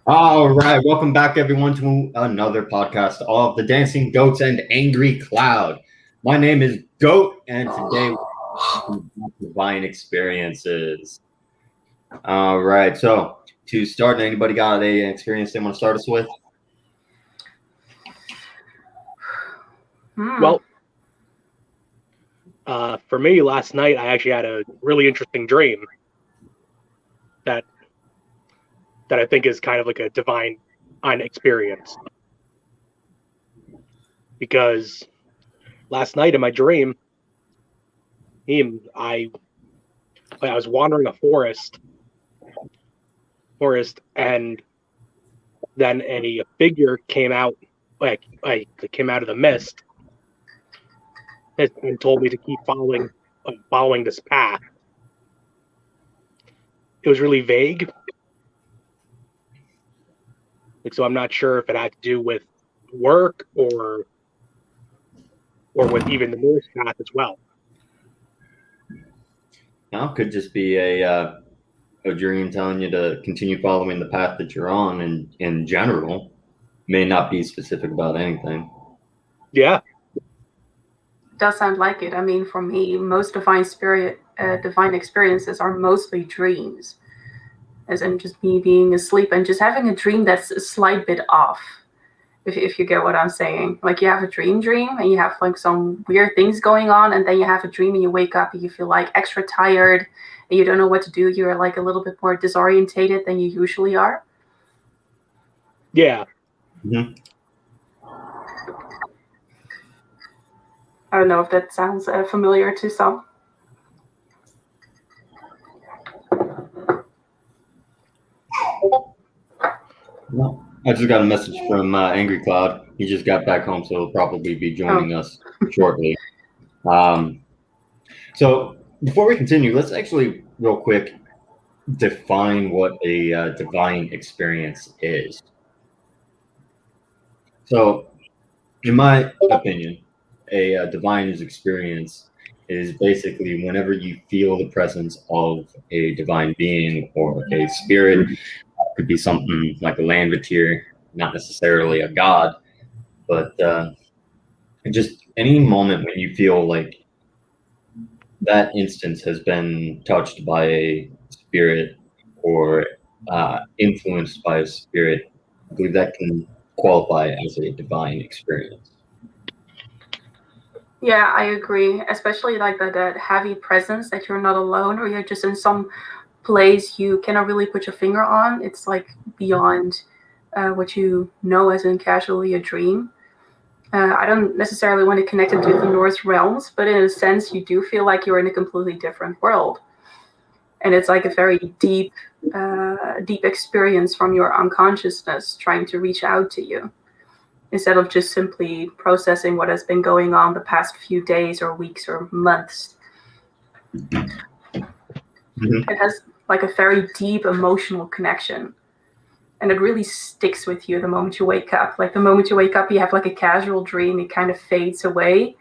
All right, welcome back, everyone, to another podcast of the Dancing Goats and Angry Cloud. My name is Goat, and today we're divine experiences. All right, so to start, anybody got an experience they want to start us with? Well, for me, last night I actually had a really interesting dream that I think is kind of like a divine experience. Because last night in my dream, I was wandering a forest, and then a figure came out, came out of the mist, and told me to keep following this path. It was really vague, so I'm not sure if it had to do with work or with even the North path as well. Now, it could just be a dream telling you to continue following the path that you're on, and in general, may not be specific about anything. Yeah. Does sound like it. I mean, for me, most divine experiences are mostly dreams, as in just me being asleep and just having a dream that's a slight bit off. If you get what I'm saying, like you have a dream and you have like some weird things going on, and then you have a dream and you wake up and you feel like extra tired and you don't know what to do. You're like a little bit more disorientated than you usually are. Yeah. Mm-hmm. I don't know if that sounds familiar to some. Well, I just got a message from Angry Cloud. He just got back home, so he'll probably be joining us shortly. So before we continue, let's actually real quick define what a divine experience is. So, in my opinion, a divine experience is basically whenever you feel the presence of a divine being or a spirit. It could be something like a landvatir, not necessarily a god, but just any moment when you feel like that instance has been touched by a spirit or influenced by a spirit. I believe that can qualify as a divine experience. Yeah, I agree. Especially like that heavy presence that you're not alone, or you're just in some place you cannot really put your finger on. It's like beyond what you know as in casually a dream. I don't necessarily want to connect it to the North realms, but in a sense, you do feel like you're in a completely different world. And it's like a very deep experience from your unconsciousness trying to reach out to you, instead of just simply processing what has been going on the past few days or weeks or months. Mm-hmm. It has like a very deep emotional connection. And it really sticks with you the moment you wake up. Like the moment you wake up, you have like a casual dream. It kind of fades away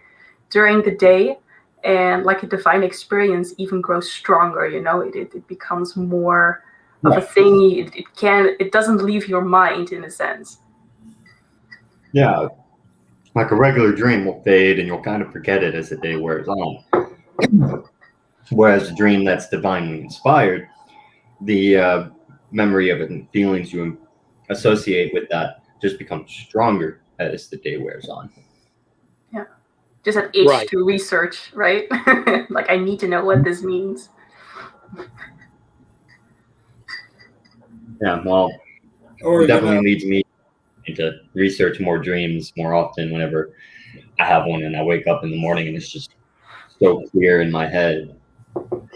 during the day. And like a divine experience even grows stronger, you know, it becomes more of a thing. It doesn't leave your mind in a sense. Yeah, like a regular dream will fade and you'll kind of forget it as the day wears on. Whereas a dream that's divinely inspired, the memory of it and feelings you associate with that just becomes stronger as the day wears on. Yeah, just an itch to research, right? Like I need to know what this means. Yeah, well, it definitely leads me to research more dreams more often whenever I have one and I wake up in the morning and it's just so clear in my head. Or,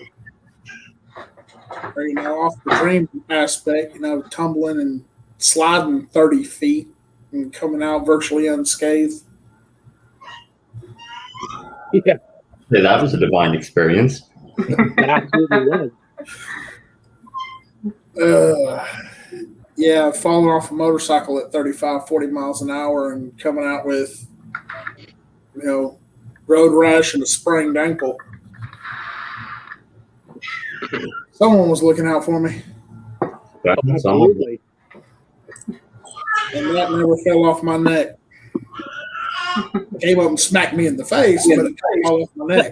off the dream aspect, tumbling and sliding 30 feet and coming out virtually unscathed. Yeah, that was a divine experience. It absolutely was. Yeah, falling off a motorcycle at 35, 40 miles an hour and coming out with, road rash and a sprained ankle. Someone was looking out for me. Absolutely. and that never fell off my neck. Came up and smacked me in the face, but it fell off my neck.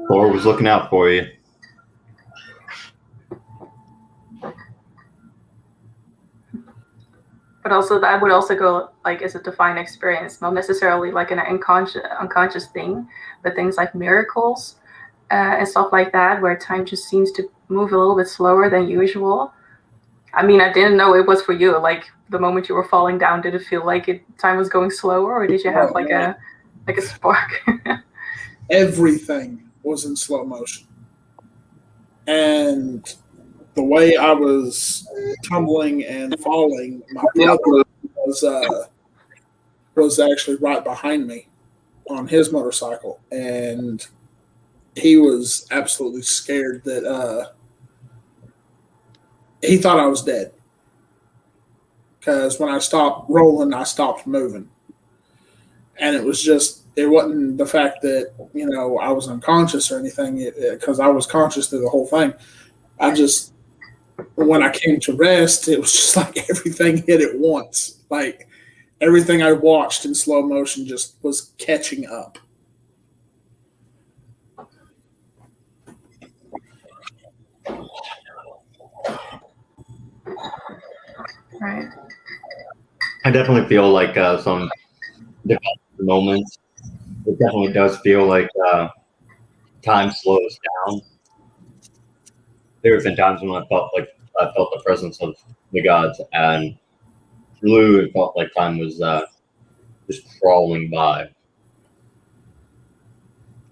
Thor was looking out for you. But also that would also go like as a divine experience, not necessarily like an unconscious thing, but things like miracles and stuff like that, where time just seems to move a little bit slower than usual. I mean, I didn't know it was for you. Like the moment you were falling down, did it feel like time was going slower, or did you have like a spark? Everything was in slow motion, and the way I was tumbling and falling, my brother was actually right behind me on his motorcycle, and he was absolutely scared that he thought I was dead. Because when I stopped rolling, I stopped moving. And it wasn't the fact that, I was unconscious or anything, because I was conscious through the whole thing. When I came to rest, it was just like everything hit at once. Like everything I watched in slow motion just was catching up. Right. I definitely feel like some moments. It definitely does feel like time slows down. There have been times when I felt the presence of the gods, and literally it felt like time was just crawling by.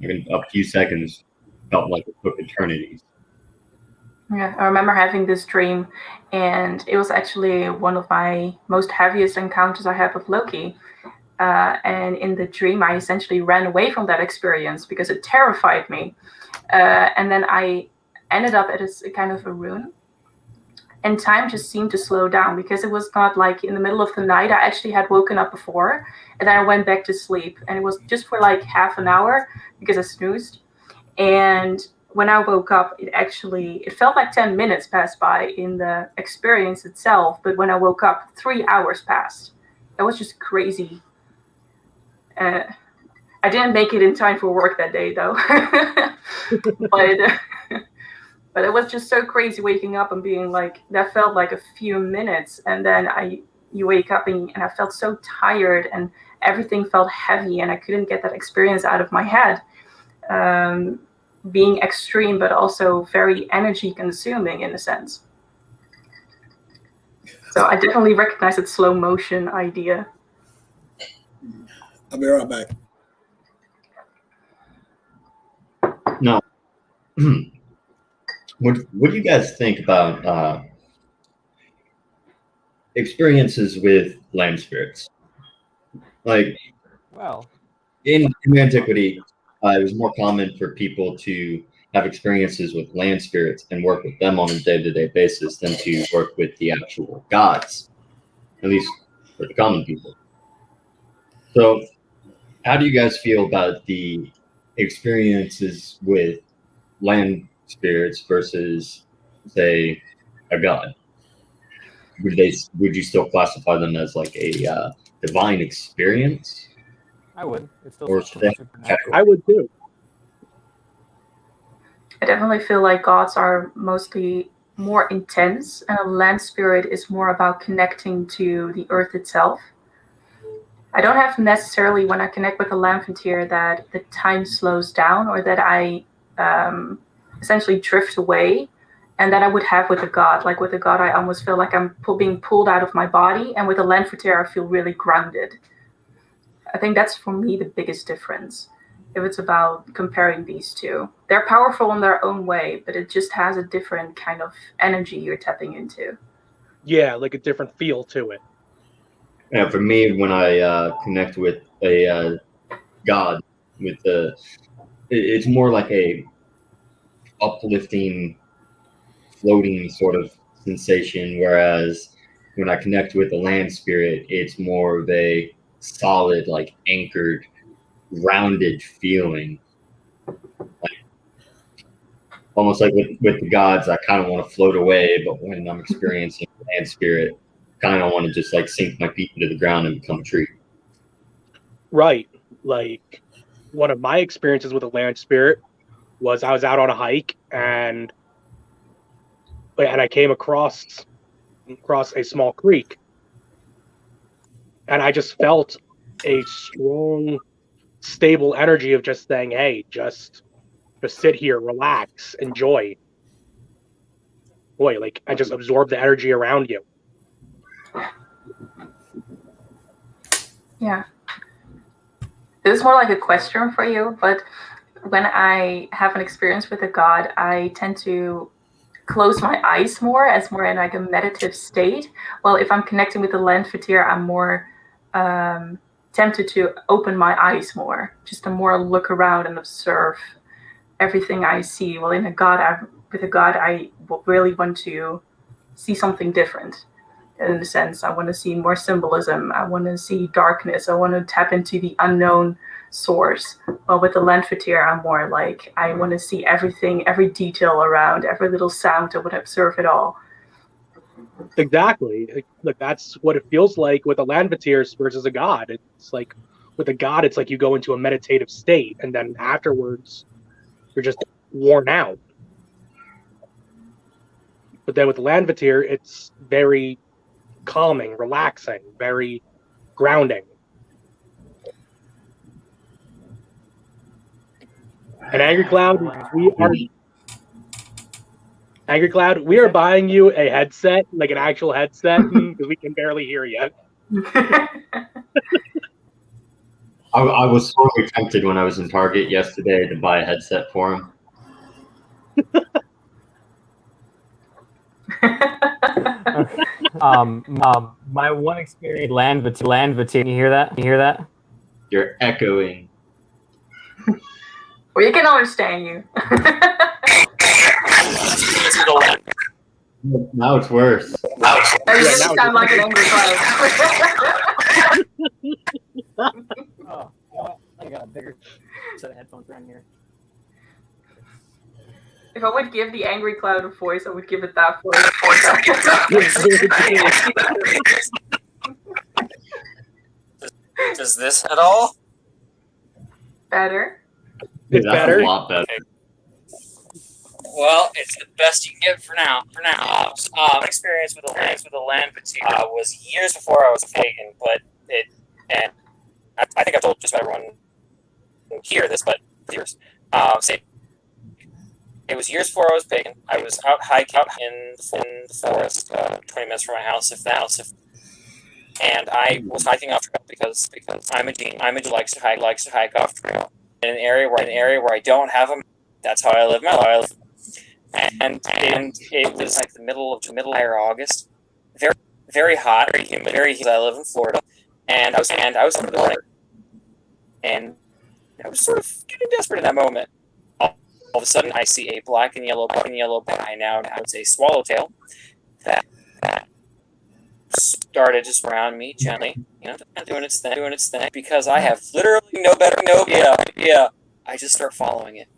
Even a few seconds felt like it took eternities. Yeah, I remember having this dream, and it was actually one of my most heaviest encounters I had with Loki. And in the dream, I essentially ran away from that experience because it terrified me. And then I ended up at a kind of a ruin, and time just seemed to slow down because it was not like in the middle of the night. I actually had woken up before, and then I went back to sleep, and it was just for like half an hour because I snoozed. And when I woke up, it felt like 10 minutes passed by in the experience itself. But when I woke up, 3 hours passed. That was just crazy. I didn't make it in time for work that day, though. But it was just so crazy waking up and being like, that felt like a few minutes. And then you wake up and I felt so tired and everything felt heavy and I couldn't get that experience out of my head. Being extreme, but also very energy consuming in a sense. So I definitely recognize that slow motion idea. I'll be right back. No. What do you guys think about experiences with land spirits? Like, Well, in antiquity, it was more common for people to have experiences with land spirits and work with them on a day-to-day basis than to work with the actual gods, at least for the common people. So, how do you guys feel about the experiences with land spirits versus, say, a god? Would you still classify them as like a divine experience? I would. It's still Or should they- supernatural. I would too. I definitely feel like gods are mostly more intense, and a land spirit is more about connecting to the earth itself. I don't have necessarily, when I connect with a Lamfantier, that the time slows down or that I essentially drift away, and that I would have with a god. Like with a god, I almost feel like I'm being pulled out of my body, and with a Lamfantier, I feel really grounded. I think that's for me the biggest difference. If it's about comparing these two, they're powerful in their own way, but it just has a different kind of energy you're tapping into. Yeah, like a different feel to it. Yeah, for me, when I connect with a god, it's more like a uplifting, floating sort of sensation. Whereas when I connect with a land spirit, it's more of a solid, like anchored, grounded feeling. Like, almost like with the gods, I kind of want to float away, but when I'm experiencing land spirit, kind of want to just like sink my feet into the ground and become a tree. Right. Like one of my experiences with a land spirit was I was out on a hike and I came across a small creek, and I just felt a strong, stable energy of just saying, "Hey, just sit here, relax, enjoy." Boy, like I just absorb the energy around you. Yeah. This is more like a question for you, but when I have an experience with a god, I tend to close my eyes more as more in like a meditative state. Well, if I'm connecting with the land fatir, I'm more tempted to open my eyes more, just to more look around and observe everything I see. Well, with a god, I really want to see something different. In a sense, I want to see more symbolism. I want to see darkness. I want to tap into the unknown source. Well, with the land fatir, I'm more like I want to see everything, every detail around, every little sound. I want to observe it all. Exactly. Like that's what it feels like with a land fatir versus a god. It's like with a god, it's like you go into a meditative state, and then afterwards, you're just worn out. But then with the land fatir, it's very calming, relaxing, very grounding. And Angry Cloud, we are buying you a headset, like an actual headset, because we can barely hear you. I was sorely tempted when I was in Target yesterday to buy a headset for him. My one experience land vatin. You hear that? You're echoing. We can understand you. Now it's worse. Now you sound like an angry cloud. Oh, you know what? I got a bigger set of headphones around here. If I would give the angry cloud a voice, I would give it that voice. Does this at all? Better. It's That's better. a lot better. Well, it's the best you can get for now. Experience with the land fatir was years before I was a pagan, but I think I've told just about everyone here this, but years. It was years before I was pagan. I was out hiking in the forest, 20 minutes from my house, and I was hiking off trail because I'm a gene who likes to hike off trail in an area where I don't have a. That's how I live my life. And it was like the middle of August, very very hot, very humid, very humid. I live in Florida, and I was sort of and I was sort of getting desperate in that moment. All of a sudden, I see a black and yellow by now it's a swallowtail that started just around me gently, doing its thing. Because I have literally no idea. I just start following it.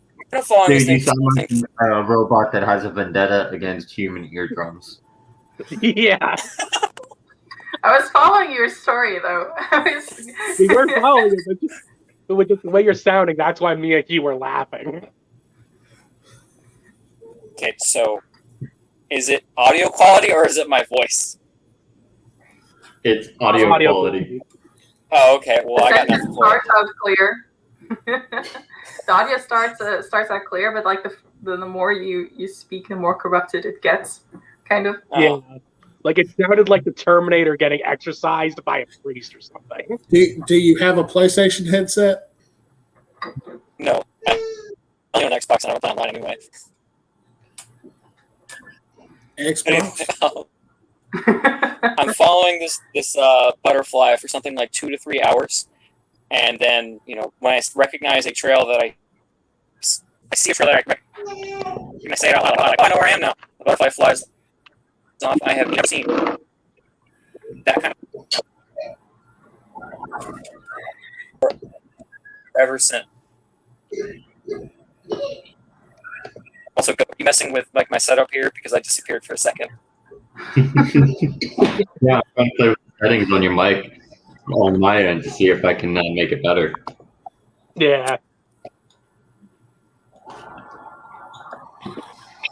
Dude, you sound like a robot that has a vendetta against human eardrums. Yeah. I was following your story, though. We were following it, but with just the way you're sounding, that's why me and you were laughing. Okay, so is it audio quality or is it my voice? It's audio quality. Oh, okay. Well, I got The nothing for it. starts out clear. The audio starts out clear, but like the more you speak, the more corrupted it gets, kind of. Yeah. Like it sounded like the Terminator getting exercised by a priest or something. Do you have a PlayStation headset? No. I own an Xbox and I don't play online anyway. Xbox? I'm following this butterfly for something like 2 to 3 hours. And then, when I recognize a trail that I see a trail that I say it out loud, like, oh, I know where I am now. The butterfly flies off. I have never seen that kind of ever since. Also, be messing with like my setup here because I disappeared for a second. Yeah, I'm trying to play with the settings on your mic on my end to see if I can make it better. Yeah.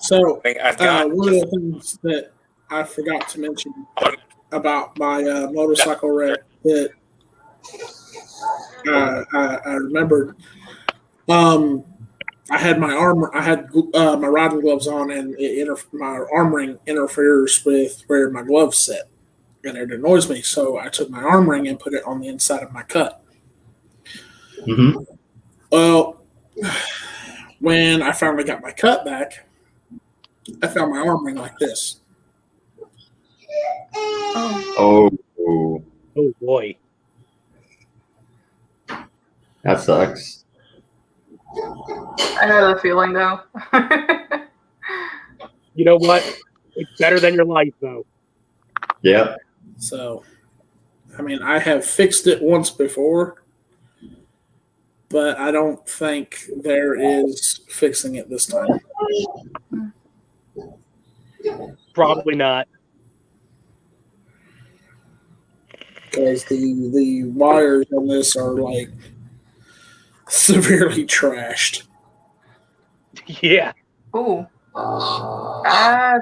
So, I've got one of the things that I forgot to mention about my motorcycle wreck that I remembered. I had my armor. I had my riding gloves on, and my arm ring interferes with where my gloves sit, and it annoys me. So I took my arm ring and put it on the inside of my cut. Mm-hmm. Well, when I finally got my cut back, I found my arm ring like this. Oh, Oh boy. that sucks. I know that feeling though. You know what? It's better than your life, though. Yep. So, I mean, I have fixed it once before, but I don't think there is fixing it this time. Probably not. Because the wires on this are like severely trashed. Yeah. Ooh.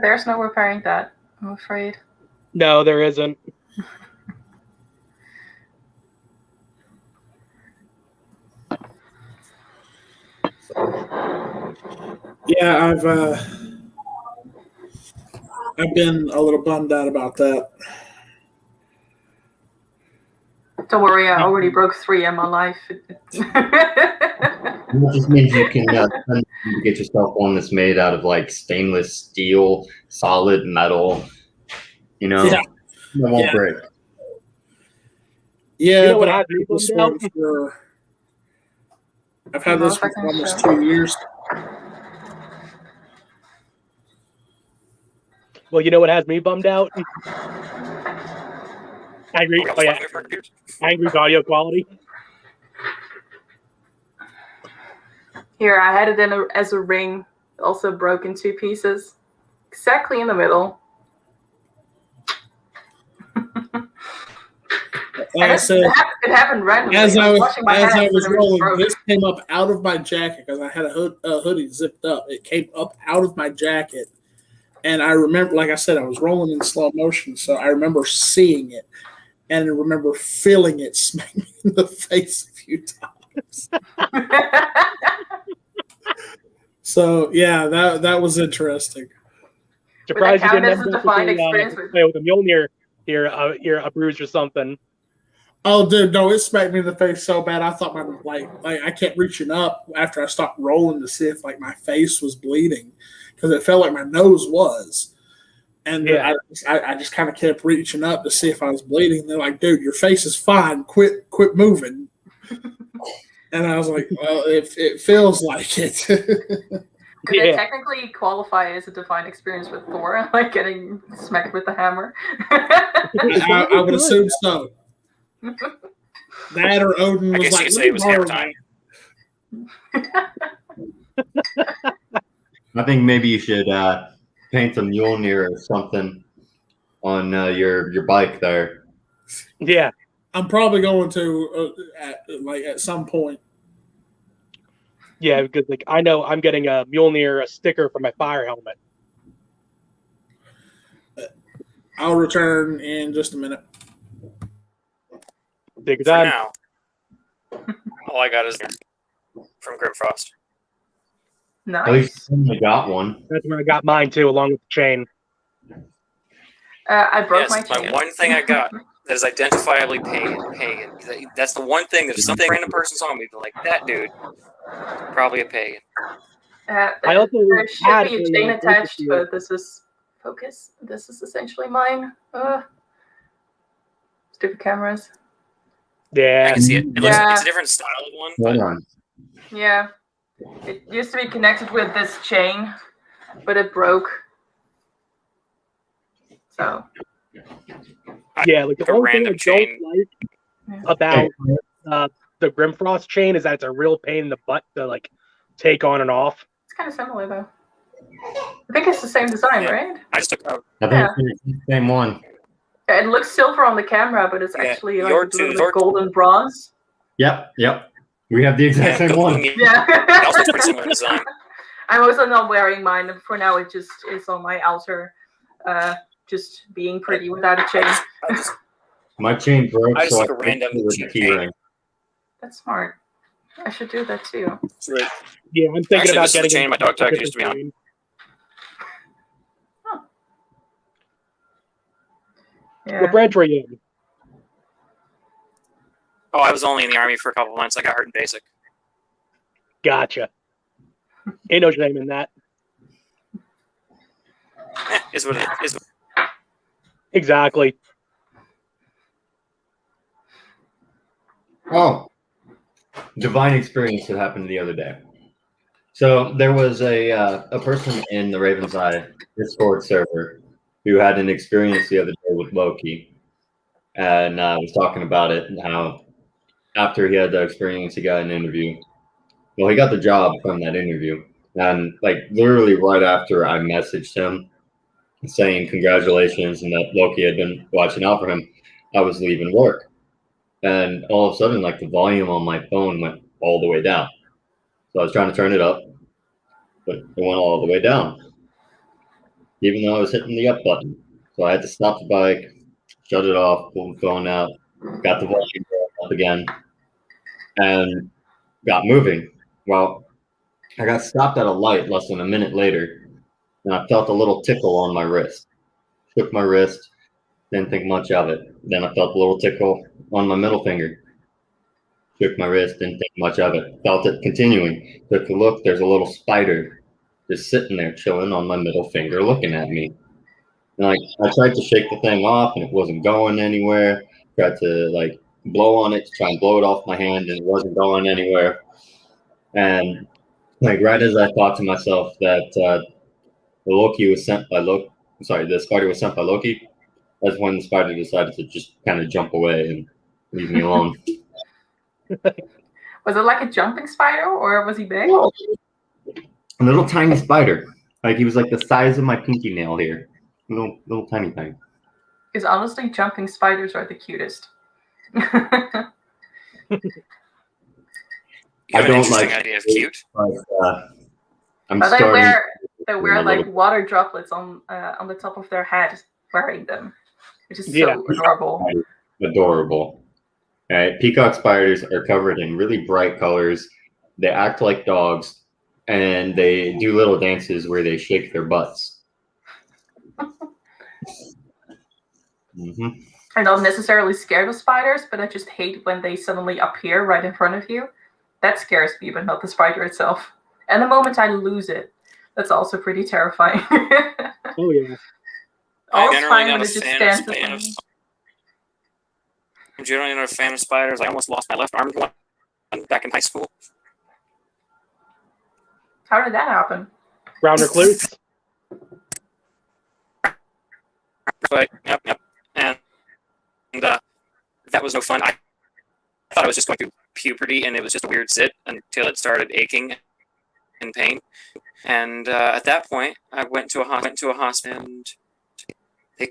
There's no repairing that, I'm afraid. No, there isn't. Yeah, I've been a little bummed out about that. Don't worry, I already broke 3 in my life. That just means you can get yourself one that's made out of like stainless steel, solid metal. You know, Yeah. it won't break. Yeah, You know what but I've I've had this been one for I've had this one for almost 2 years. Well, you know what has me bummed out? Angry audio quality. Here, I had it as a ring, also broke in 2 pieces, exactly in the middle. Like I said, it happened randomly. as I washing my hands was and it rolling, broke. this came up out of my jacket because I had a hoodie zipped up. It came up out of my jacket, and I remember, like I said, I was rolling in slow motion, so I remember seeing it, and I remember feeling it smack me in the face a few times. So yeah, that was interesting. Surprised you count didn't as end a up defined experience with, with- with a Mjolnir here, a bruise or something. Oh, dude, no, it smacked me in the face so bad. I thought my like I kept reaching up after I stopped rolling to see if like my face was bleeding because it felt like my nose was, and Yeah. I just kind of kept reaching up to see if I was bleeding. They're like, "Dude, your face is fine. Quit moving." And I was like, "Well, it feels like it." Could it technically qualify as a defined experience with Thor, like getting smacked with the hammer? I would assume so. That or Odin I was guess like, you could say it was hammer time. I think maybe you should paint a Mjolnir or something on your bike there. Yeah. I'm probably going to at some point. Yeah, because like I know I'm getting a Mjolnir sticker for my fire helmet. I'll return in just a minute. Because For now, all I got is from Grimfrost. At least Nice. I got one. that's where I got mine too, along with the chain. I broke Yes, my my chain. one thing I got that is identifiably pagan. That's the one thing that if some random person saw me, be like, that dude, probably a pagan. I also there should had be a a, chain focus attached, here. but this is focus. This is essentially mine. Stupid cameras. I Yeah. can see it. Yeah. It's a different style of one, Hold but on. Yeah. It used to be connected with this chain, but it broke. So. Yeah, like the a only thing I random don't chain. like about the Grimfrost chain is that it's a real pain in the butt to like take on and off. It's kind of similar though. I think it's the same design, Yeah. right? I just took out. I think it's the same one. Yeah, it looks silver on the camera, but it's Yeah, actually your like, two- like golden bronze. Yep. We have the exact same one. Yeah. It also has pretty similar design. I'm also not wearing mine. For now, it just is on my altar, just being pretty without a chain. I just My chain broke, I just so took a I random fixed it with a key chain. ring. That's smart. I should do that too. Yeah, I'm thinking Actually, about this is the getting chain my dog tag used to be on. chain. Yeah. What branch were you in? Oh, I was only in the army for a couple months. I got hurt in basic. Gotcha. Ain't no shame in that. Is what it is. Exactly. Oh, divine experience that happened the other day. So there was a person in the Raven's Eye Discord server who had an experience the other day with Loki, and was talking about it and how after he had the experience, he got an interview. Well, he got the job from that interview, and like literally right after I messaged him saying congratulations and that Loki had been watching out for him, I was leaving work. And all of a sudden, like the volume on my phone went all the way down. So I was trying to turn it up, but it went all the way down, even though I was hitting the up button. So I had to stop the bike, shut it off, pull the phone out, got the volume up again, and got moving. Well, I got stopped at a light less than a minute later, and I felt a little tickle on my wrist. Took my wrist, didn't think much of it. Then I felt a little tickle on my middle finger. Took my wrist, didn't think much of it. Felt it continuing. Took a look, there's a little spider just sitting there chilling on my middle finger looking at me. And like I tried to shake the thing off and it wasn't going anywhere. Tried to like blow on it to try and blow it off my hand and it wasn't going anywhere. And like right as I thought to myself that the spider was sent by Loki, that's when the spider decided to just kind of jump away and leave me alone. Was it like a jumping spider, or was he big? A little tiny spider. Like he was like the size of my pinky nail here. Little tiny thing. Because honestly, jumping spiders are the cutest. I You have an don't interesting like idea of cute. But, I'm But starting. they wear like water droplets on the top of their head wearing them, which is Yeah. so adorable. Adorable. All right, peacock spiders are covered in really bright colors. They act like dogs, and they do little dances where they shake their butts. Mm-hmm. I'm not necessarily scared of spiders, but I just hate when they suddenly appear right in front of you. That scares me, but not the spider itself. And the moment I lose it, that's also pretty terrifying. Oh yeah. All I'm it's generally fine not when a it just fan stands of in front spiders. of you. I'm generally not a fan of spiders. I almost lost my left arm to one back in high school. How did that happen? Brown recluse. But yep. And that was no fun. I thought I was just going through puberty, and it was just a weird zit until it started aching and pain. And at that point, I went to a hospital, and they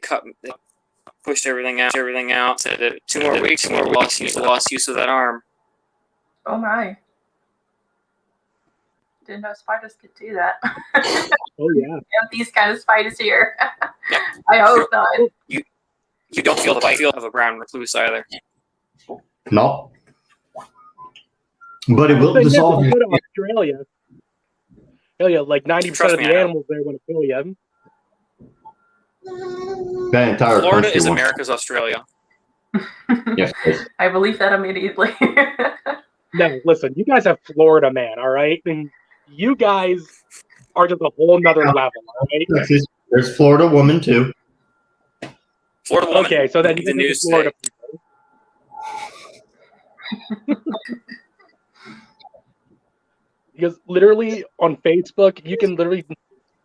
pushed everything out. Said that 2 more weeks, lost use of that arm. Oh my. Didn't know spiders could do that. Oh yeah. We have these kind of spiders here. Yep. I hope not. You don't feel the bite of a brown recluse either. No. But it will Thing is, dissolve if you. you go to Australia. Australia, like 90% Trust of me, the I know. animals there want to kill you. That entire Florida country is wants- America's Australia. Yes, yes. I believe that immediately. No, listen, you guys have Florida man, all right? And you guys are just a whole nother level, all right? Texas. There's Florida woman too. Florida woman. Okay, so then you the can news Florida today. people. Because literally on Facebook, you can literally,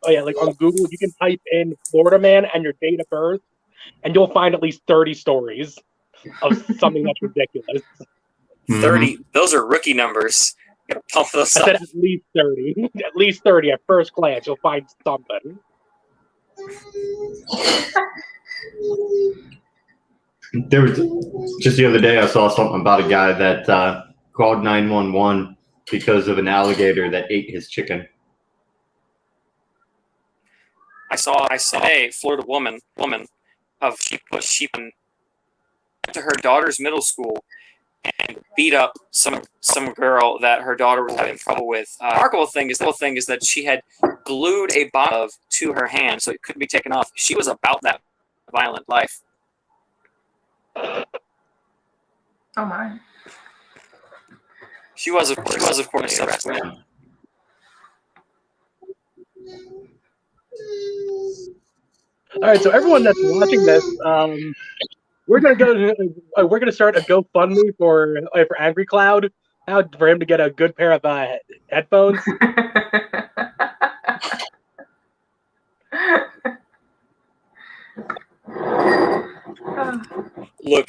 like on Google, you can type in Florida man and your date of birth, and you'll find at least 30 stories of something that's ridiculous. 30. Those are rookie numbers. Pump those I said up. at least 30. At least 30 at first glance. You'll find something. There was just the other day I saw something about a guy that called 911 because of an alligator that ate his chicken. I saw a Florida woman of sheep to her daughter's middle school and beat up some girl that her daughter was having trouble with. The remarkable thing is that she had glued a bomb to her hand so it couldn't be taken off. She was about that violent life. Oh my. She was of course arrested. All right, so everyone that's watching this, we're gonna start a GoFundMe for Angry Cloud, for him to get a good pair of headphones. Look,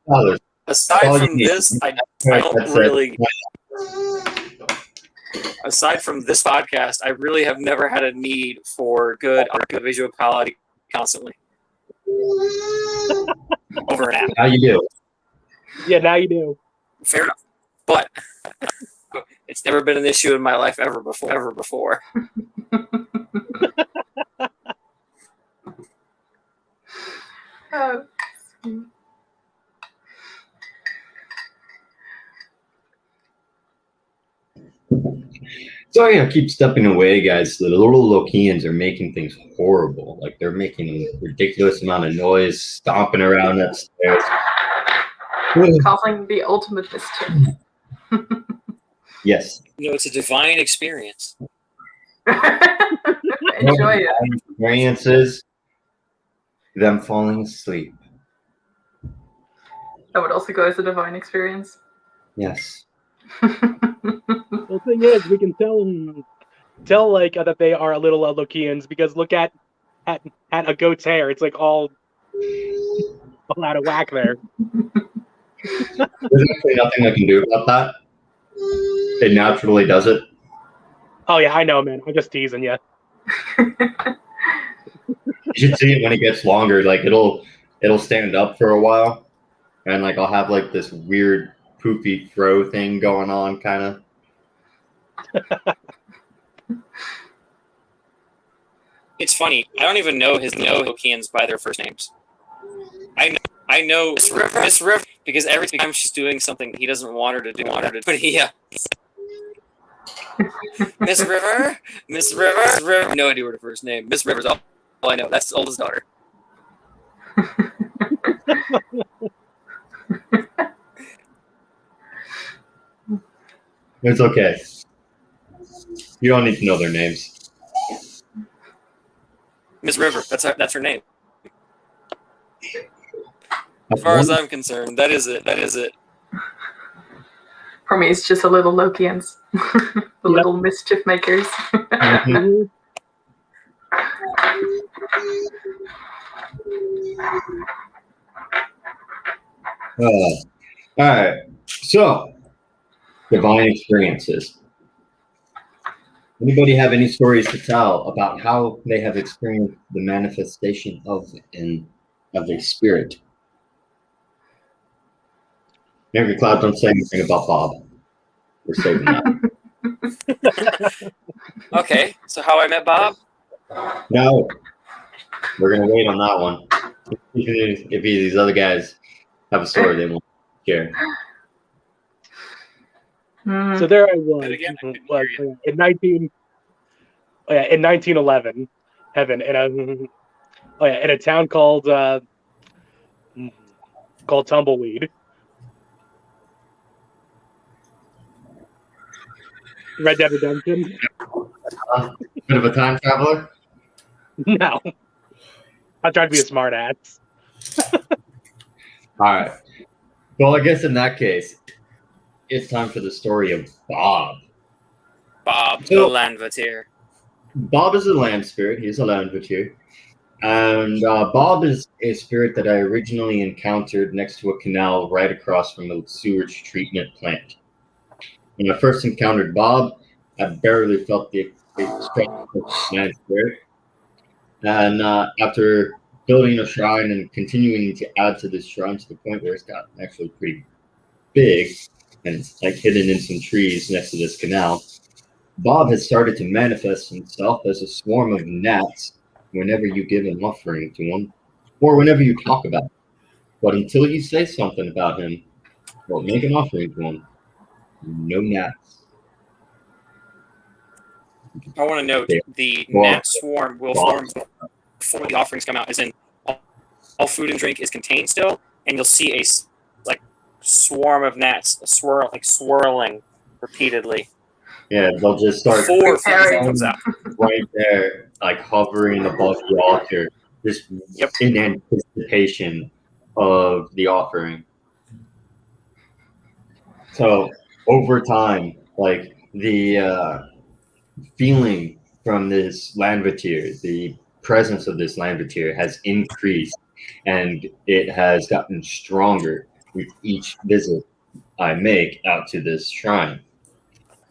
Oh, aside from this, I don't really. Aside from this podcast, I really have never had a need for good visual quality constantly. Over an app. how you do? Yeah, now you do. Fair enough. But it's never been an issue in my life ever before. Oh. So yeah, keep stepping away, guys. The little Lokians are making things horrible. Like they're making a ridiculous amount of noise, stomping around upstairs. Causing the ultimate mischief. Yes. You know, it's a divine experience. Enjoy it. Experiences them falling asleep. That would also go as a divine experience. Yes. The thing is, we can tell like that they are a little Lokians because look at a goat's hair. It's like all out of whack there. There's actually nothing I can do about that. It naturally does it. Oh yeah, I know, man. I'm just teasing you. You should see it when it gets longer. Like it'll stand up for a while, and like I'll have like this weird poofy throw thing going on, kind of. It's funny. I don't even know his Lokians by their first names. I know Miss River because every time she's doing something he doesn't want her to do. But yeah. Miss River. No idea what her first name. Miss River's all I know. That's Oldest daughter. It's okay. You don't need to know their names. Miss River. That's her name. As far as I'm concerned, that is it. For me, it's just a little Lokians. The little mischief makers. Mhm. All right. So, divine experiences. Anybody have any stories to tell about how they have experienced the manifestation of a spirit? Mary Cloud, don't say anything about Bob. We're saving that. Okay, so how I met Bob? No, we're gonna wait on that one. If these other guys have a story they want to share. So there I was Again, I couldn't in 1911, Heaven, in a town called Tumbleweed. Red Dead Redemption? Bit of a time traveler. No. I'm trying to be a smart ass. All right. Well, I guess in that case, it's time for the story of Bob. Bob, So- the Landvatir. Bob is a land spirit. He's a land witcher. And Bob is a spirit that I originally encountered next to a canal right across from a sewage treatment plant. When I first encountered Bob, I barely felt the strength of man spirit. And after building a shrine and continuing to add to this shrine to the point where it's gotten actually pretty big, and it's like hidden in some trees next to this canal, Bob has started to manifest himself as a swarm of gnats whenever you give an offering to him, or whenever you talk about him. But until you say something about him, or make an offering to him, no gnats. I want to note the gnat swarm will form before the offerings come out, as in all food and drink is contained still, and you'll see a like swarm of gnats swirling repeatedly. Yeah, they'll just start Before food comes out. right there, like hovering above the altar, just in anticipation of the offering. So over time, like the feeling from this Landvatir, the presence of this Landvatir has increased, and it has gotten stronger with each visit I make out to this shrine.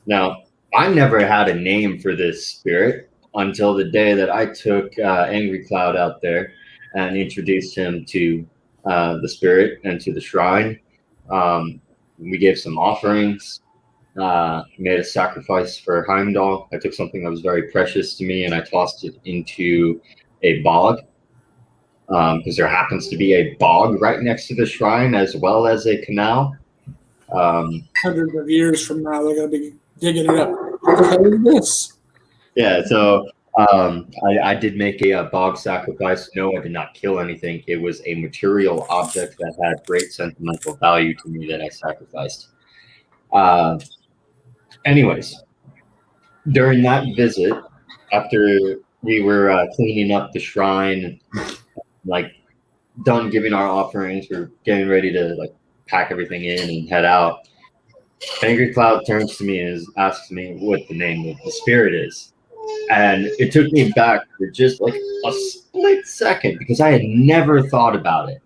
Now, I never had a name for this spirit until the day that I took Angry Cloud out there and introduced him to the spirit and to the shrine. We gave some offerings. Made a sacrifice for Heimdall. I took something that was very precious to me and I tossed it into a bog, because there happens to be a bog right next to the shrine as well as a canal. Hundreds of years from now, they're going to be digging it up. What the hell is this? Yeah, so I did make a bog sacrifice. No, I did not kill anything. It was a material object that had great sentimental value to me that I sacrificed. Anyways, during that visit, after we were cleaning up the shrine, like done giving our offerings, we're getting ready to like pack everything in and head out. Angry Cloud turns to me and asks me what the name of the spirit is. And it took me back for just like a split second because I had never thought about it.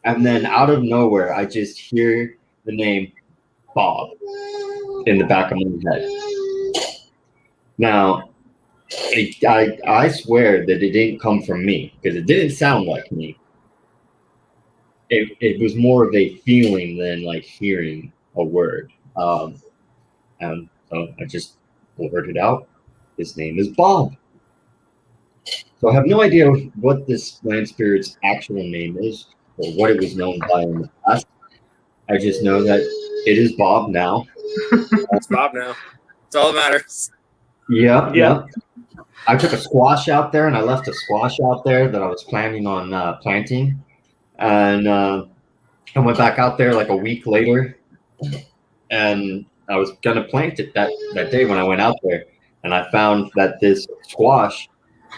And then out of nowhere, I just hear the name Bob in the back of my head. Now, I swear that it didn't come from me because it didn't sound like me. It was more of a feeling than like hearing a word. And so I just blurted out, his name is Bob. So I have no idea what this land spirit's actual name is or what it was known by in the past. I just know that it is Bob now. It's Bob now. That's all that matters. Yeah. I took a squash out there and I left a squash out there that I was planning on planting. And I went back out there like a week later and I was going to plant it that day when I went out there. And I found that this squash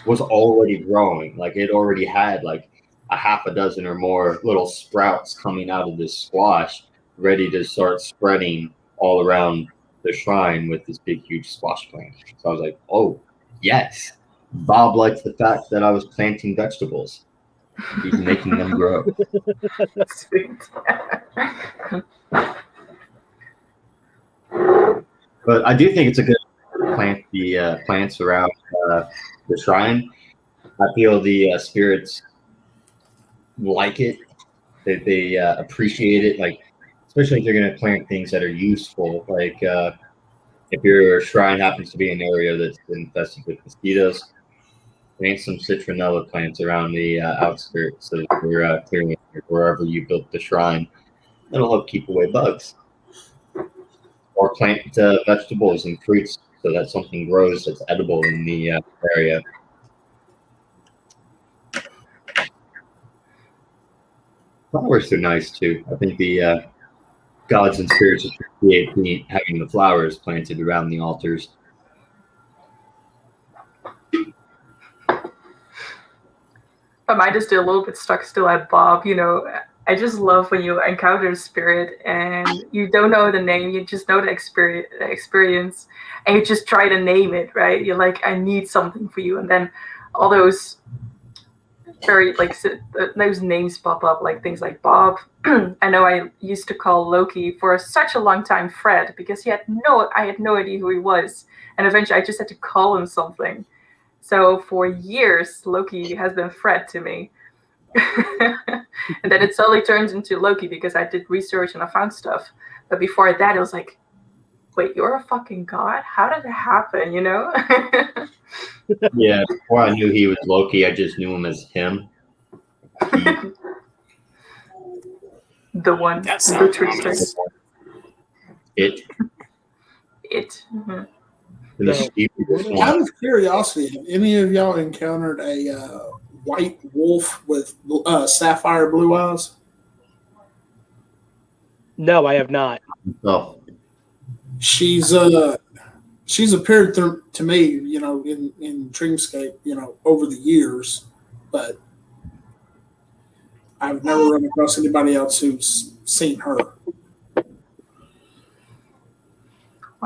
was already growing. Like it already had like a half a dozen or more little sprouts coming out of this squash, ready to start spreading all around the shrine with this big, huge squash plant. So I was like, oh, yes. Bob likes the fact that I was planting vegetables. He's making them grow. Sweet. But I do think it's a good plant the plants around the shrine. I feel the spirits like it. They appreciate it. Like, especially if you're going to plant things that are useful. Like if your shrine happens to be an area that's infested with mosquitoes, plant some citronella plants around the outskirts of your clearing wherever you built the shrine. That'll help keep away bugs. Or plant vegetables and fruits so that something grows that's edible in the area. Flowers are nice too. I think the gods and spirits appreciate having the flowers planted around the altars. My mind is still a little bit stuck still at Bob. You know, I just love when you encounter a spirit and you don't know the name, you just know the experience, and you just try to name it, right? You're like, I need something for you, and then all those very like those names pop up, like things like Bob. I know I used to call Loki for such a long time Fred because I had no idea who he was, and eventually I just had to call him something. So for years, Loki has been Fred to me. And then it slowly turns into Loki because I did research and I found stuff. But before that, it was like, wait, you're a fucking god? How did it happen, you know? Yeah, before I knew he was Loki, I just knew him as him. The one, That the sounds trickster. ominous. It. Mm-hmm. The No. mischievous one. Out of curiosity, have any of y'all encountered a white wolf with sapphire blue eyes? No, I have not. Oh, She's appeared to me, you know, in Dreamscape, you know, over the years, but I've never run across anybody else who's seen her. it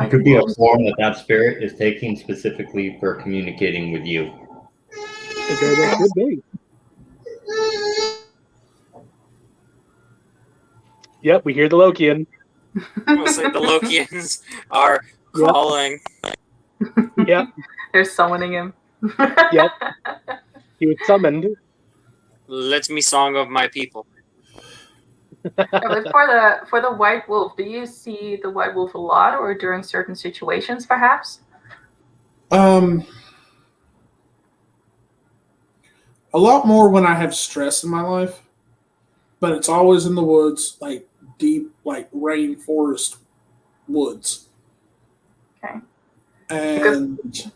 could be a form that spirit is taking specifically for communicating with you. Okay, that could be. Yep, we hear the Lokian. Mostly the Lokians are calling. Yep, They're summoning him. Yep. He was summoned. Let me song of my people. But for the white wolf, do you see the white wolf a lot or during certain situations perhaps? A lot more when I have stress in my life, but it's always in the woods, like deep, like rainforest woods. Okay. And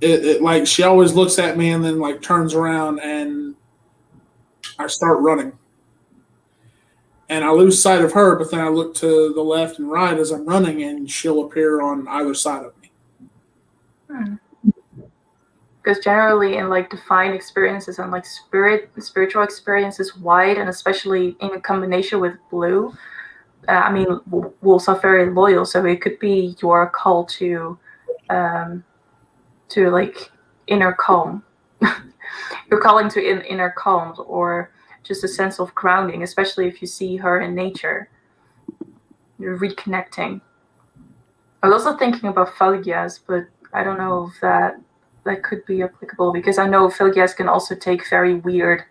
it like she always looks at me and then like turns around and I start running. And I lose sight of her, but then I look to the left and right as I'm running and she'll appear on either side of me. Because generally in like divine experiences and like spiritual experiences, white and especially in combination with blue, I mean, wolves are very loyal, so it could be your call to like inner calm. You're calling to inner calm or just a sense of grounding, especially if you see her in nature. You're reconnecting. I was also thinking about Felgias, but I don't know if that could be applicable because I know Felgias can also take very weird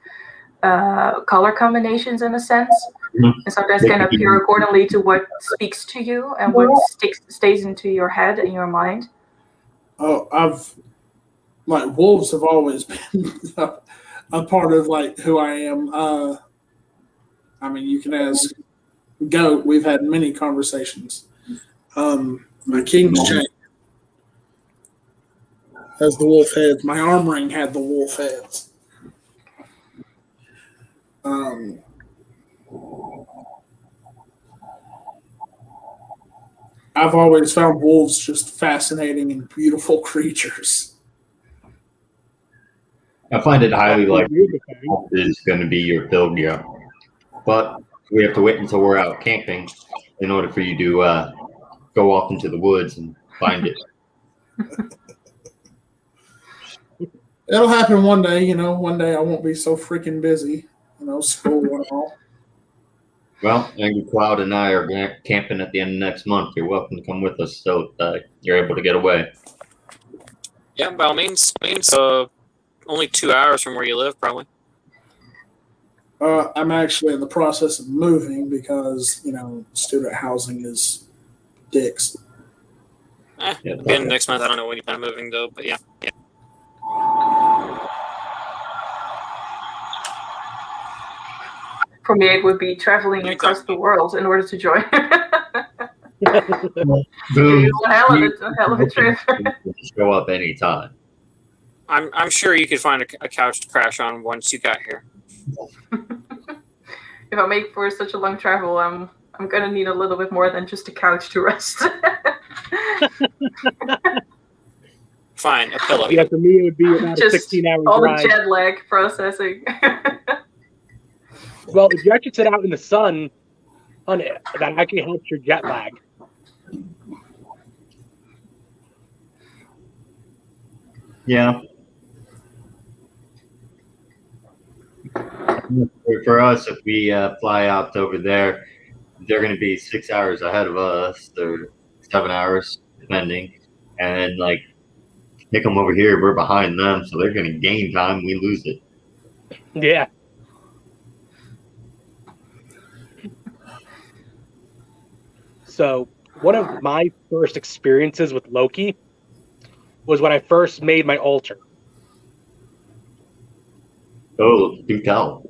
color combinations in a sense. Mhm. And sometimes can appear accordingly to what speaks to you and what stays into your head and your mind. Oh, wolves have always been a part of like who I am. I mean, you can ask Goat. We've had many conversations. My king's chain has the wolf heads. My arm ring had the wolf heads. I've always found wolves just fascinating and beautiful creatures. I find it highly likely that is going to be your Pilgia, but we have to wait until we're out camping in order for you to go off into the woods and find it. It'll happen one day, you know. One day I won't be so freaking busy, you know, school and all. Well, Angry Cloud and I are camping at the end of next month. You're welcome to come with us so you're able to get away. Yeah, by all means. Only 2 hours from where you live, probably. I'm actually in the process of moving because, you know, student housing is dicks. Yeah, Again, next month, I don't know when you plan on moving, though, but yeah. For me, it would be traveling across the world in order to join. Boom. hell of a trip. Show up anytime. I'm sure you could find a couch to crash on once you got here. If I make for such a long travel, I'm gonna need a little bit more than just a couch to rest. Fine, a pillow. Yeah, for me it would be about a 16-hour all drive. the jet lag processing. Well, if you actually sit out in the sun on it, that actually helps your jet lag. Yeah. For us, if we fly out over there, they're going to be 6 hours ahead of us, or 7 hours, depending. And like, they come over here, we're behind them, so they're going to gain time. We lose it. Yeah. So one of my first experiences with Loki was when I first made my altar. Oh, do tell.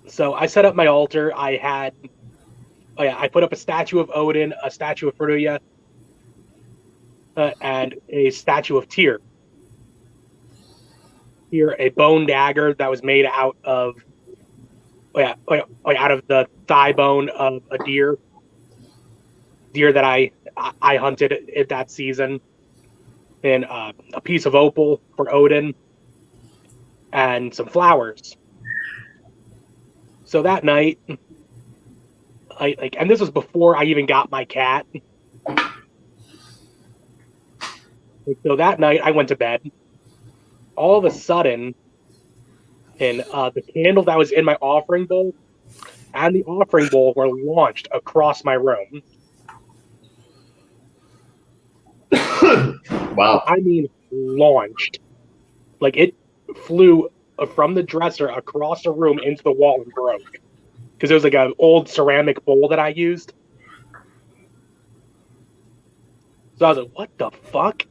So I set up my altar. I put up a statue of Odin, a statue of Freya, and a statue of Tyr. Here, a bone dagger that was made out of out of the thigh bone of a deer that I hunted at that season, and a piece of opal for Odin, and some flowers. So that night, and this was before I even got my cat. So that night, I went to bed. All of a sudden, and the candle that was in my offering bowl and the offering bowl were launched across my room. Wow. I mean, launched. Like, it flew from the dresser across the room into the wall and broke. Because it was like an old ceramic bowl that I used. So I was like, what the fuck?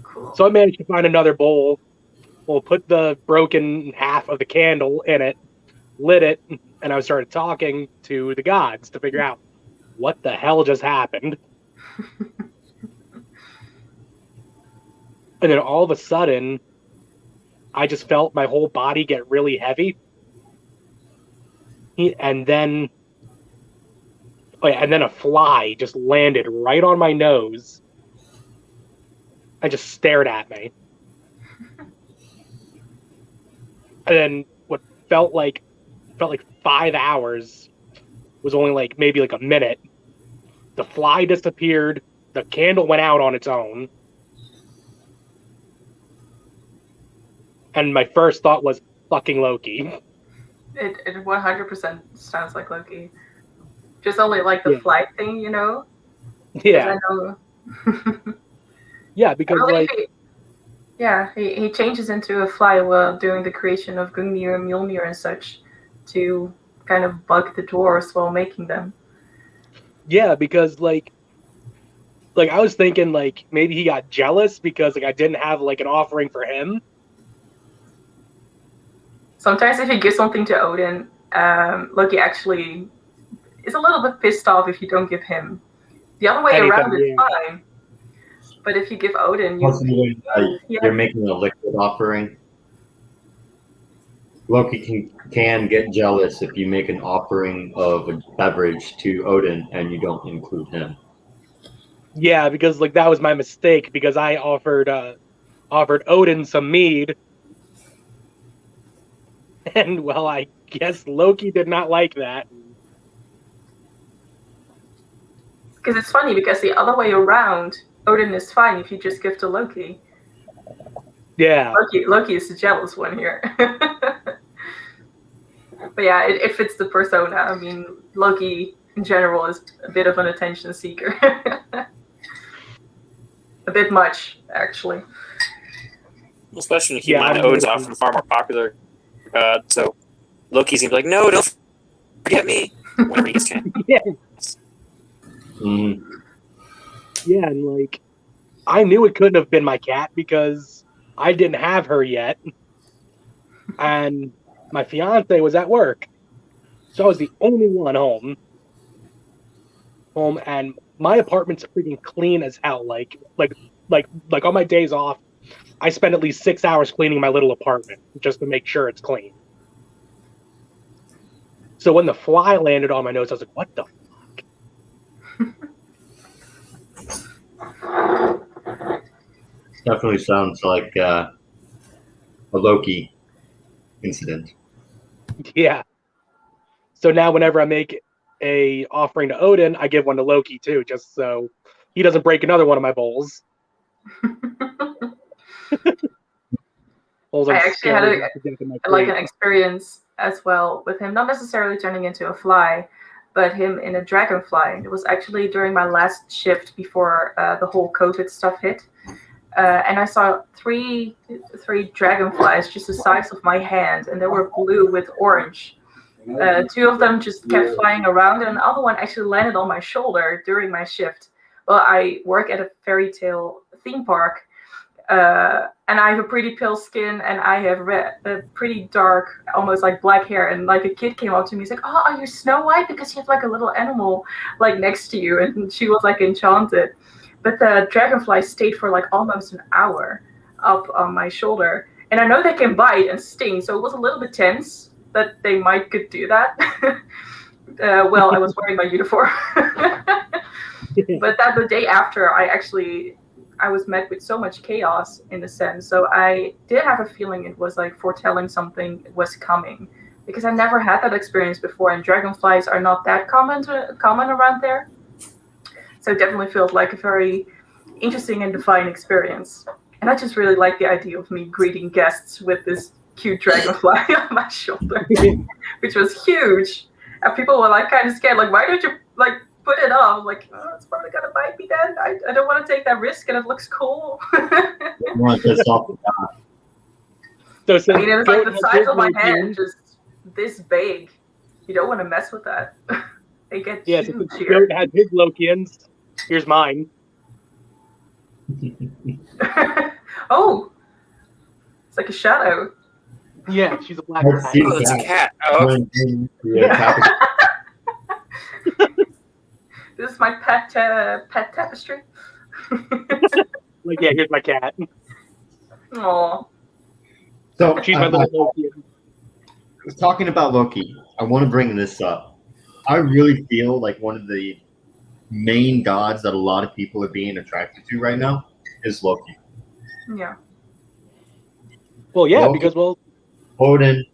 Cool. So I managed to find another bowl. We'll put the broken half of the candle in it, lit it, and I started talking to the gods to figure out what the hell just happened. And then all of a sudden, I just felt my whole body get really heavy. And then a fly just landed right on my nose and just stared at me. And then what felt like 5 hours was only maybe a minute. The fly disappeared. The candle went out on its own. And my first thought was fucking Loki. It 100% sounds like Loki. Just only the fly thing, you know? Yeah. I know. Yeah, because he changes into a fly while doing the creation of Gungnir and Mjolnir and such to kind of bug the dwarves while making them. Yeah, because I was thinking maybe he got jealous because I didn't have an offering for him. Sometimes if you give something to Odin, Loki actually is a little bit pissed off if you don't give him. The other way around is fine. But if you give Odin, you're making a liquid offering. Loki can get jealous if you make an offering of a beverage to Odin and you don't include him. Yeah, because that was my mistake because I offered Odin some mead. And well, I guess Loki did not like that. Because it's funny because the other way around, Odin is fine if you just give to Loki. Yeah. Loki is the jealous one here. But yeah, it fits the persona. I mean, Loki in general is a bit of an attention seeker. A bit much, actually. Especially when you keep in mind that Odin's often far more popular god, so Loki's gonna be like, no, don't forget me whenever he gets chance. Yeah. Mm-hmm. Yeah, and I knew it couldn't have been my cat because I didn't have her yet. And my fiance was at work. So I was the only one home, and my apartment's freaking clean as hell. Like on my days off, I spend at least 6 hours cleaning my little apartment just to make sure it's clean. So when the fly landed on my nose, I was like, what the fuck? Definitely sounds like a Loki incident. Yeah. So now whenever I make a offering to Odin, I give one to Loki too, just so he doesn't break another one of my bowls. I actually had an experience as well with him, not necessarily turning into a fly, but him in a dragonfly. It was actually during my last shift before the whole COVID stuff hit. And I saw three dragonflies just the size of my hand, and they were blue with orange. Two of them just kept flying around, and the other one actually landed on my shoulder during my shift. Well, I work at a fairy tale theme park, and I have a pretty pale skin, and I have pretty dark, almost like black hair. And like a kid came up to me, he's like, "Oh, are you Snow White? Because you have like a little animal like next to you." And she was like enchanted. But the dragonfly stayed for like almost an hour up on my shoulder, and I know they can bite and sting, so it was a little bit tense that they could do that. Well, I was wearing my uniform. But the day after, I was met with so much chaos in a sense. So I did have a feeling it was like foretelling something was coming, because I never had that experience before, and dragonflies are not that common around there. So it definitely felt like a very interesting and defining experience. And I just really like the idea of me greeting guests with this cute dragonfly on my shoulder, which was huge. And people were like kind of scared, like, why don't you like put it up? I'm like, oh, it's probably gonna bite me then. I don't want to take that risk, and it looks cool. I mean, it was like the size of my hand, just this big. You don't want to mess with that. They get huge here. If you had big Lokians, here's mine. Oh, it's like a shadow. Yeah, she's a black cat. Oh, it's a cat. Oh. Yeah. This is my pet tapestry. Like, yeah, here's my cat. Aww. So She's my little Loki. talking about Loki, I want to bring this up. I really feel like one of the main gods that a lot of people are being attracted to right now is Loki. Yeah. Well, yeah, Loki, because Odin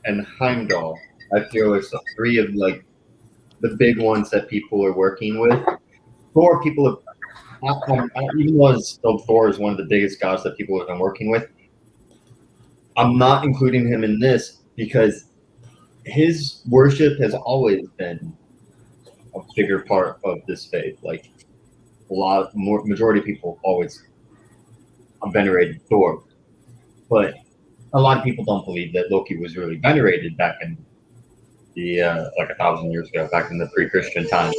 and Heimdall, I feel, are the three of like the big ones that people are working with. Thor, people have, even though Thor is one of the biggest gods that people have been working with, I'm not including him in this because his worship has always been a bigger part of this faith. Like majority of people always venerated Thor, but a lot of people don't believe that Loki was really venerated back in the like 1,000 years ago, back in the pre-Christian times.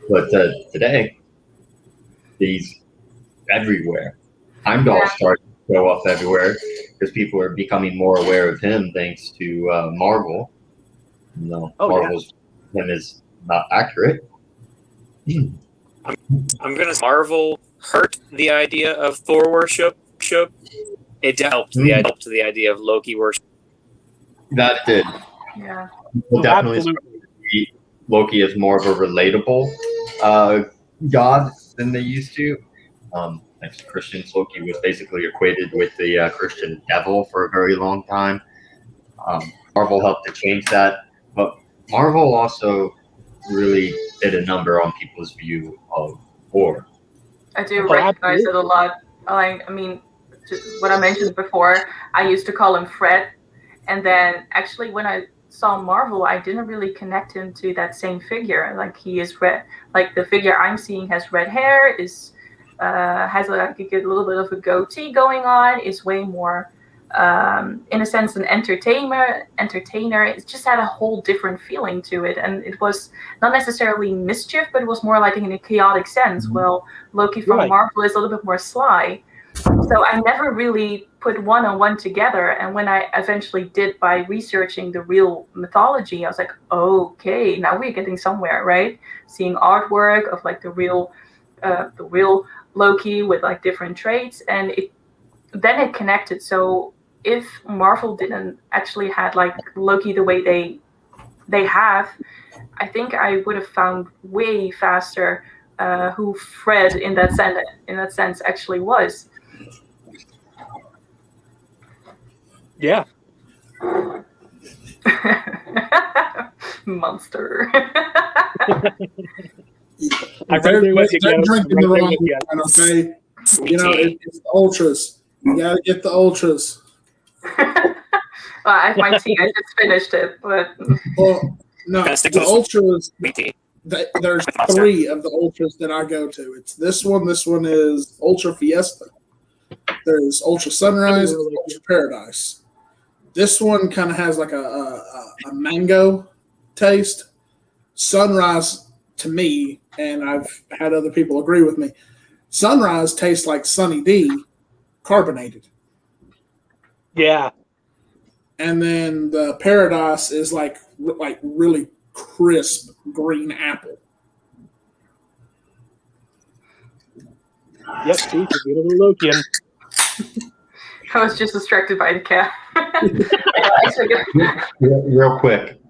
But today, he's everywhere. Heimdall started to go off everywhere because people are becoming more aware of him thanks to Marvel. No, Marvel's him is not accurate. I'm gonna say Marvel hurt the idea of Thor worship. It helped the idea of Loki worship. That did. Yeah. People definitely see Loki as more of a relatable god than they used to. Thanks to Christians, Loki was basically equated with the Christian devil for a very long time. Marvel helped to change that, but Marvel also really did a number on people's view of Thor. I do recognize it a lot. I mean, what I mentioned before, I used to call him Fred, and then actually when I saw Marvel, I didn't really connect him to that same figure. Like he is red, like the figure I'm seeing has red hair, has like a little bit of a goatee going on, is way more, in a sense, an entertainer. It just had a whole different feeling to it, and it was not necessarily mischief, but it was more like in a chaotic sense. Well, Loki from Marvel is a little bit more sly. So I never really put one on one together. And when I eventually did by researching the real mythology, I was like, okay, now we're getting somewhere, right? Seeing artwork of like the real Loki with like different traits, and then it connected. So if Marvel didn't actually had like Loki the way they have, I think I would have found way faster who Fred in that sense actually was. Yeah. I Monster. they're drinking the wrong wine, okay? You know, it's the ultras. You gotta get the ultras. Well, I might see. I just finished it, but Well, no, Gonna stick the to this ultras. BT. There's With Monster. 3 of the ultras that I go to. It's this one. This one is Ultra Fiesta. There's Ultra Sunrise, and Ultra Paradise. This one kind of has like a mango taste. Sunrise, to me, and I've had other people agree with me, Sunrise tastes like Sunny D, carbonated. Yeah. And then the Paradise is like really crisp green apple. Yep, see, you're a little Lokian. I was just distracted by the cat. Real quick,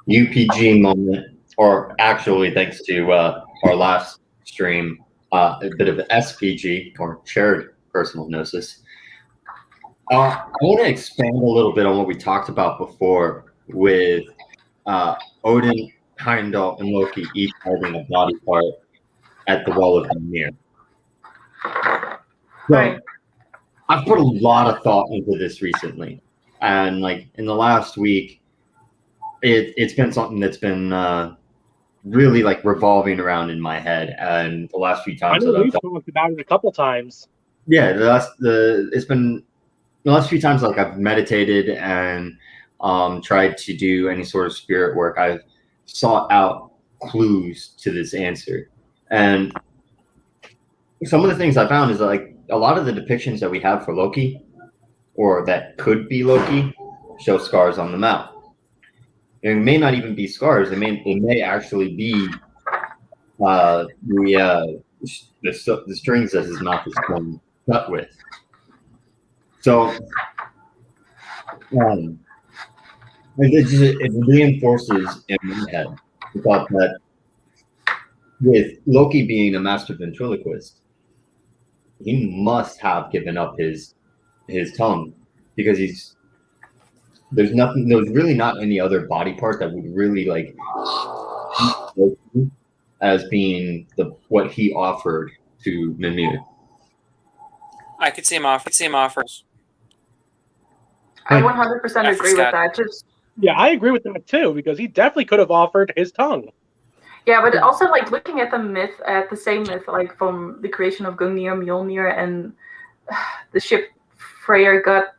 UPG moment, or actually, thanks to our last stream, a bit of SPG, or shared personal gnosis. I want to expand a little bit on what we talked about before with Odin, Heimdall, and Loki each holding a body part at the Well of Ymir. So, Right. I've put a lot of thought into this recently, and like in the last week, it's been something that's been really like revolving around in my head. And the last few I times know that I've we've talked about it a couple times. yeah, it's been the last few times like I've meditated and tried to do any sort of spirit work. I've sought out clues to this answer, and some of the things I found is that, like, a lot of the depictions that we have for Loki, or that could be Loki, show scars on the mouth. It may not even be scars. It may actually be the strings that his mouth is cut with. So it reinforces in my head the thought that with Loki being a master ventriloquist, he must have given up his tongue, because there's really not any other body part that would really like as being what he offered to Mimir. I could see him offer. I 100% agree with that. Just Yeah, I agree with that too, because he definitely could have offered his tongue. yeah, but also like looking at the same myth, like from the creation of Gungnir, Mjolnir, and the ship Freyr got.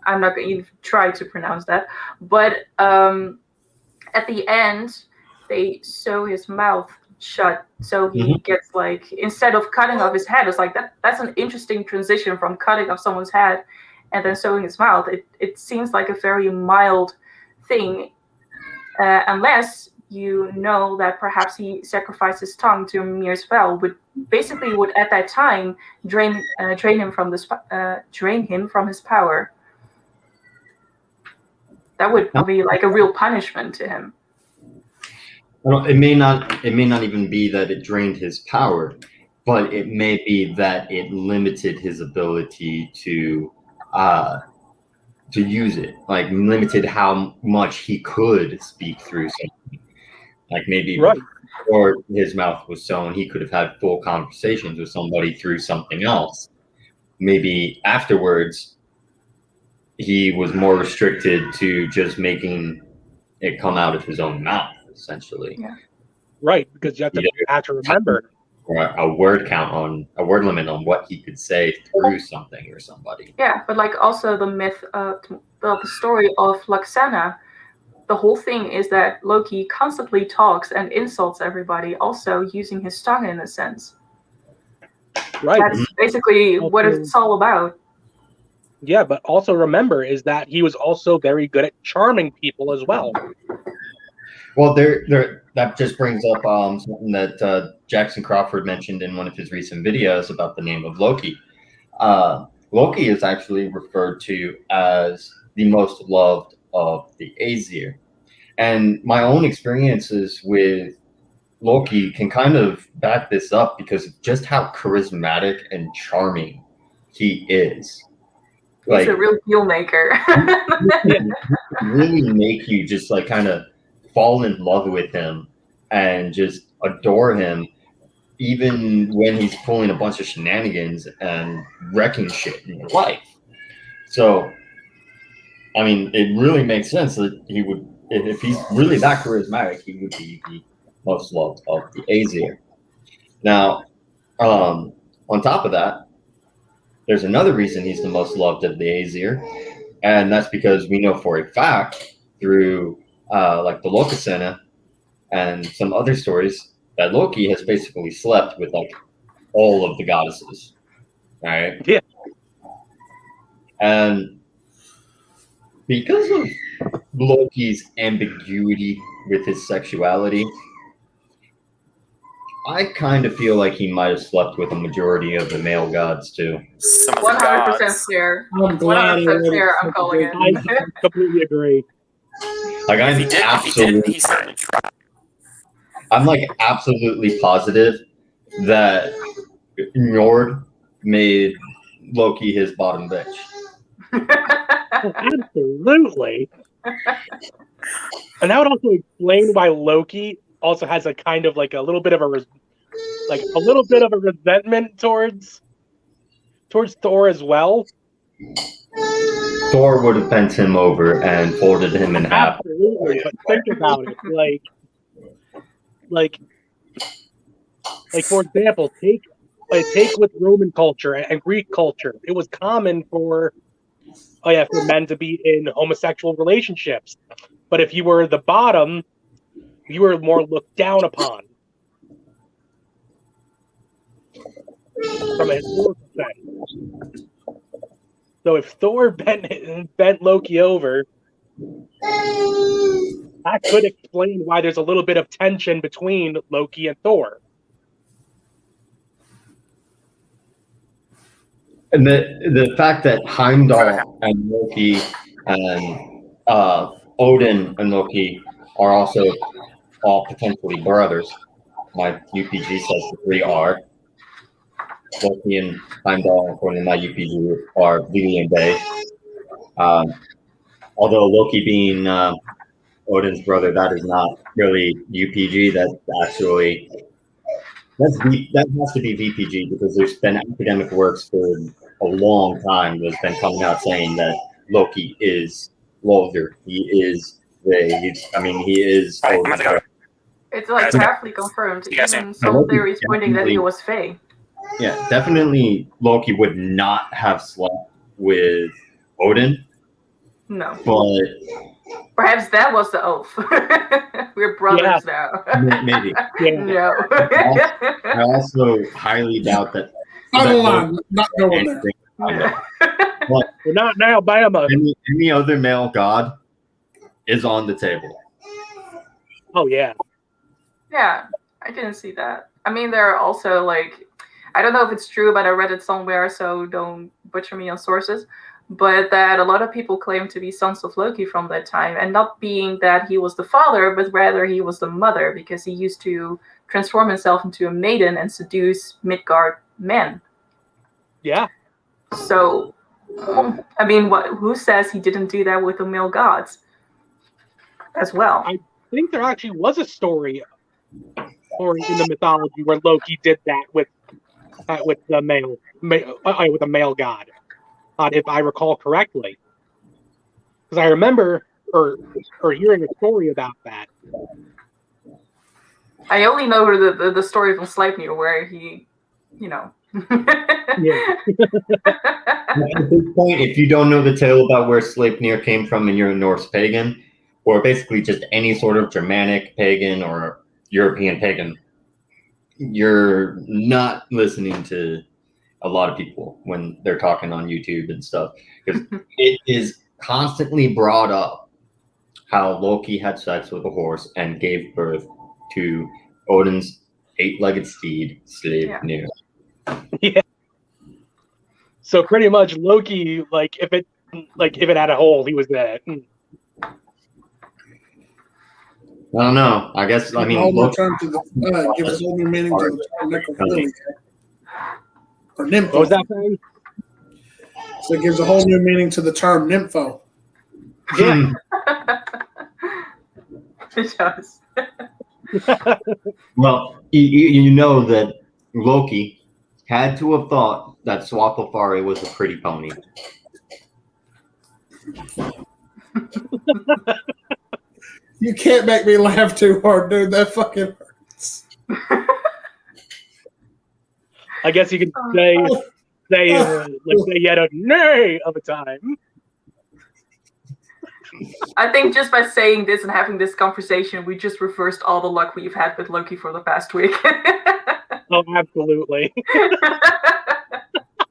I'm not going to even try to pronounce that, but at the end they sew his mouth shut, so he gets like, instead of cutting off his head, it's like that's an interesting transition from cutting off someone's head and then sewing his mouth. It seems like a very mild thing, unless you know that perhaps he sacrificed his tongue to Mimir's spell, would at that time drain him from his power. That would be like a real punishment to him. Well, it may not even be that it drained his power, but it may be that it limited his ability to use it, like limited how much he could speak through something. Like maybe before his mouth was sewn, he could have had full conversations with somebody through something else. Maybe afterwards, he was more restricted to just making it come out of his own mouth, essentially. Yeah. Right, because you have to remember. Or a word limit on what he could say through something or somebody. Yeah, but like also the myth, the story of Laxana, the whole thing is that Loki constantly talks and insults everybody, also using his tongue in a sense. Right. That's basically what it's all about. Yeah, but also remember is that he was also very good at charming people as well. Well, that just brings up something that Jackson Crawford mentioned in one of his recent videos about the name of Loki. Loki is actually referred to as the most loved of the Aesir. And my own experiences with Loki can kind of back this up because of just how charismatic and charming he is. He's a real deal maker. Really make you just like kind of fall in love with him and just adore him. even when he's pulling a bunch of shenanigans and wrecking shit in your life. So, I mean, it really makes sense that he would, if he's really that charismatic, he would be the most loved of the Aesir. Now, on top of that, there's another reason he's the most loved of the Aesir, and that's because we know for a fact through like the Lokasena and some other stories that Loki has basically slept with like all of the goddesses, right? Yeah. And because of Loki's ambiguity with his sexuality, I kind of feel like he might have slept with a majority of the male gods too. Some of the 100% gods. fair. I'm glad 100% fair. I'm calling I it. completely agree. Like If he didn't, he certainly tried. I'm like absolutely positive that Njord made Loki his bottom bitch. Absolutely. And that would also explain why Loki also has a kind of like a little bit of a resentment towards Thor as well. Thor would have bent him over and folded him in half. Absolutely, but think about it, like for example, take with Roman culture and Greek culture, it was common for men to be in homosexual relationships, but if you were the bottom, you were more looked down upon from a historical sense. So if Thor bent Loki over, that could explain why there's a little bit of tension between Loki and Thor. And the fact that Heimdall and Loki and Odin and Loki are also all potentially brothers. My UPG says the three are. Loki and Heimdall, according to my UPG, are Lily and Bay. Although Loki being Odin's brother, that is not really UPG. That's actually that has to be VPG because there's been academic works for a long time that's been coming out saying that Loki is Lothar. He is he is. It's like halfly confirmed. You guys Even some theories pointing that he was Fae. Yeah, definitely Loki would not have slept with Odin. No. But perhaps that was the oath. We're brothers now. Maybe. Yeah. No. I also highly doubt that. Not going there. Yeah. But We're not in Alabama. any other male god is on the table. Oh yeah. Yeah, I didn't see that. I mean, there are also like, I don't know if it's true, but I read it somewhere, so don't butcher me on sources. But that a lot of people claim to be sons of Loki from that time, and not being that he was the father, but rather he was the mother, because he used to transform himself into a maiden and seduce Midgard men. Yeah. So, I mean, who says he didn't do that with the male gods as well? I think there actually was a story or in the mythology where Loki did that with the with a male god, if I recall correctly. Because I remember or hearing a story about that. I only know the story from Sleipnir where he, Yeah. At this point, if you don't know the tale about where Sleipnir came from and you're a Norse pagan, or basically just any sort of Germanic pagan or European pagan, you're not listening to a lot of people when they're talking on YouTube and stuff, because it is constantly brought up how Loki had sex with a horse and gave birth to Odin's 8-legged steed, Sleipnir. Yeah. So pretty much Loki, if it had a hole, he was there. I don't know. I guess I mean Loki gives a whole new meaning to the term necrophilia. Or nympho. What was that saying? So it gives a whole new meaning to the term nympho. Yeah. It does. Well, you know that Loki had to have thought that Swapafari was a pretty pony. You can't make me laugh too hard, dude. That fucking hurts. I guess you could say yet a nay of a time. I think just by saying this and having this conversation, we just reversed all the luck we've had with Loki for the past week. Oh, absolutely.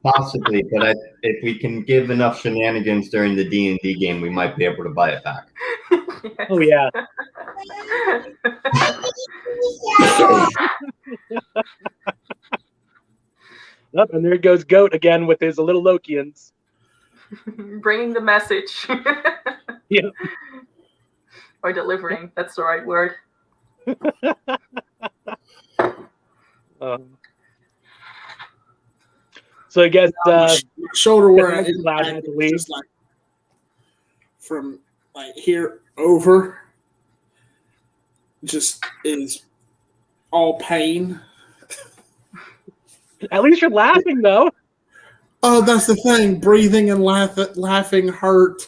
Possibly, but if we can give enough shenanigans during the D&D game, we might be able to buy it back. Yes. Oh yeah. Yep, and there goes Goat again with his little Lokians. Bringing the message. Yeah. Or delivering. That's the right word. So I guess my shoulder where I allowed him to leave. just like from like here over, just is all pain. At least you're laughing though. Oh, that's the thing. Breathing and laughing hurt.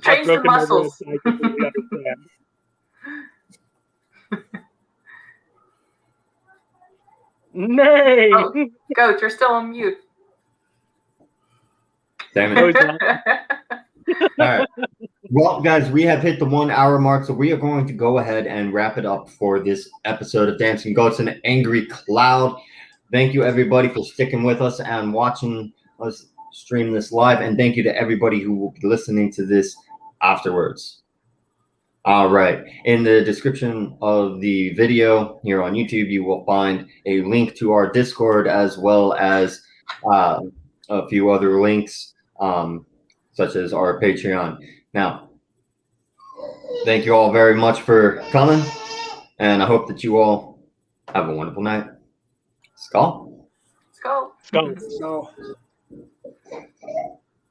Change the muscles. I completely understand. Nay! Oh, Goat, you're still on mute. Damn No, it. he's not. All right. Well, guys, we have hit the 1 hour mark, so we are going to go ahead and wrap it up for this episode of Dancing Goats in an Angry Cloud. Thank you, everybody, for sticking with us and watching us stream this live. And thank you to everybody who will be listening to this afterwards. All right. In the description of the video here on YouTube, you will find a link to our Discord as well as a few other links, such as our Patreon. Now, thank you all very much for coming, and I hope that you all have a wonderful night. Skull. Let's go. Skull. So